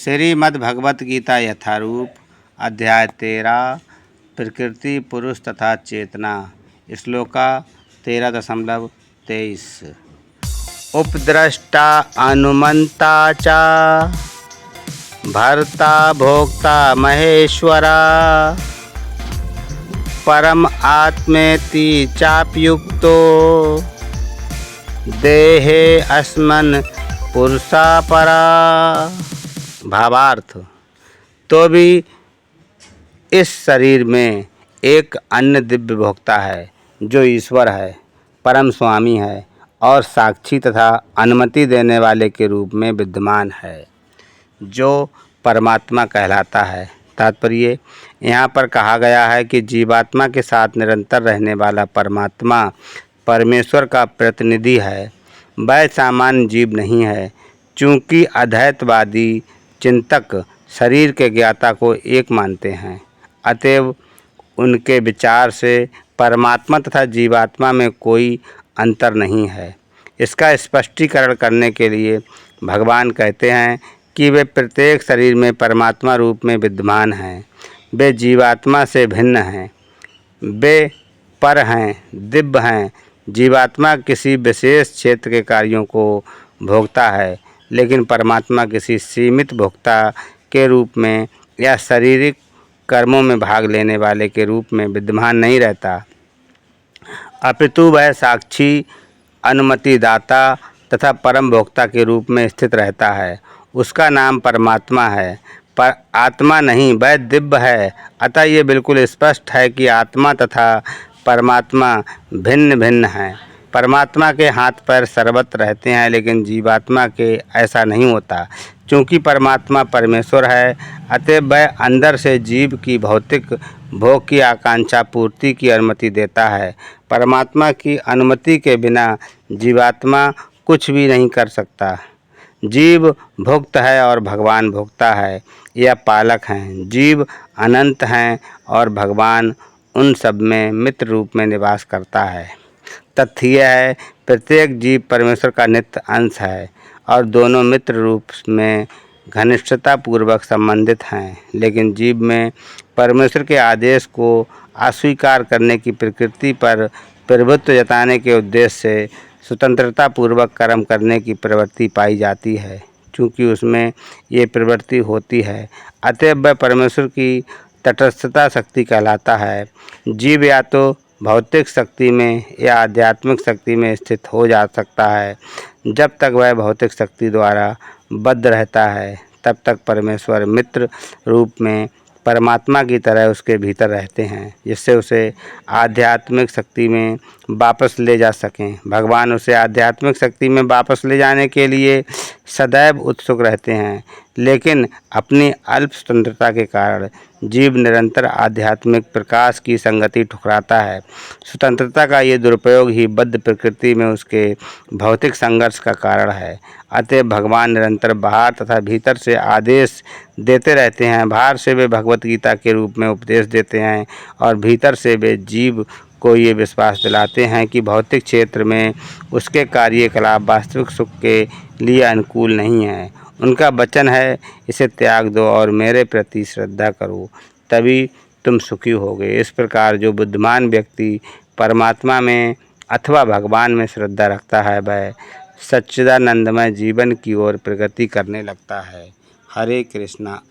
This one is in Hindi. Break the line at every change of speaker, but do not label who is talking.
श्रीमद् भगवत गीता यथारूप अध्याय 13 प्रकृति पुरुष तथा चेतना। श्लोका 13.23 उपद्रष्टा अनुमंता च भर्ता भोक्ता महेश्वरा परम आत्मेति चाप्युक्तो देहे अस्मन् पुरुषा परा। भावार्थ, तो भी इस शरीर में एक अन्य दिव्य भोक्ता है जो ईश्वर है, परम स्वामी है और साक्षी तथा अनुमति देने वाले के रूप में विद्यमान है, जो परमात्मा कहलाता है। तात्पर्य यहाँ पर कहा गया है कि जीवात्मा के साथ निरंतर रहने वाला परमात्मा परमेश्वर का प्रतिनिधि है, वह सामान्य जीव नहीं है। चूँकि अद्वैतवादी चिंतक शरीर के ज्ञाता को एक मानते हैं, अतएव उनके विचार से परमात्मा तथा जीवात्मा में कोई अंतर नहीं है। इसका स्पष्टीकरण करने के लिए भगवान कहते हैं कि वे प्रत्येक शरीर में परमात्मा रूप में विद्यमान हैं। वे जीवात्मा से भिन्न हैं, वे पर हैं, दिव्य हैं। जीवात्मा किसी विशेष क्षेत्र के कार्यों को भोगता है, लेकिन परमात्मा किसी सीमित भोक्ता के रूप में या शारीरिक कर्मों में भाग लेने वाले के रूप में विद्यमान नहीं रहता, अपितु वह साक्षी, अनुमतिदाता तथा परम भोक्ता के रूप में स्थित रहता है। उसका नाम परमात्मा है, पर आत्मा नहीं, वह दिव्य है। अतः ये बिल्कुल स्पष्ट है कि आत्मा तथा परमात्मा भिन्न भिन्न हैं। परमात्मा के हाथ पैर सर्वत्र रहते हैं, लेकिन जीवात्मा के ऐसा नहीं होता। चूँकि परमात्मा परमेश्वर है, अतएव वह अंदर से जीव की भौतिक भोग की आकांक्षा पूर्ति की अनुमति देता है। परमात्मा की अनुमति के बिना जीवात्मा कुछ भी नहीं कर सकता। जीव भुक्त है और भगवान भोक्ता है, यह पालक हैं। जीव अनंत हैं और भगवान उन सब में मित्र रूप में निवास करता है। तथ्य यह है, प्रत्येक जीव परमेश्वर का नित्य अंश है और दोनों मित्र रूप में घनिष्ठता पूर्वक संबंधित हैं। लेकिन जीव में परमेश्वर के आदेश को अस्वीकार करने की प्रकृति पर प्रभुत्व जताने के उद्देश्य से स्वतंत्रता पूर्वक कर्म करने की प्रवृत्ति पाई जाती है। चूँकि उसमें ये प्रवृत्ति होती है, अतएव वह परमेश्वर की तटस्थता शक्ति कहलाता है। जीव या तो भौतिक शक्ति में या आध्यात्मिक शक्ति में स्थित हो जा सकता है। जब तक वह भौतिक शक्ति द्वारा बद्ध रहता है, तब तक परमेश्वर मित्र रूप में परमात्मा की तरह उसके भीतर रहते हैं, जिससे उसे आध्यात्मिक शक्ति में वापस ले जा सकें। भगवान उसे आध्यात्मिक शक्ति में वापस ले जाने के लिए सदैव उत्सुक रहते हैं, लेकिन अपनी अल्प स्वतंत्रता के कारण जीव निरंतर आध्यात्मिक प्रकाश की संगति ठुकराता है। स्वतंत्रता का ये दुरुपयोग ही बद्ध प्रकृति में उसके भौतिक संघर्ष का कारण है। अतः भगवान निरंतर बाहर तथा भीतर से आदेश देते रहते हैं। बाहर से वे भगवत गीता के रूप में उपदेश देते हैं और भीतर से वे जीव को ये विश्वास दिलाते हैं कि भौतिक क्षेत्र में उसके कार्यकलाप वास्तविक सुख के लिए अनुकूल नहीं है। उनका वचन है, इसे त्याग दो और मेरे प्रति श्रद्धा करो, तभी तुम सुखी होगे। इस प्रकार जो बुद्धिमान व्यक्ति परमात्मा में अथवा भगवान में श्रद्धा रखता है, वह सच्चिदानंदमय जीवन की ओर प्रगति करने लगता है। हरे कृष्णा।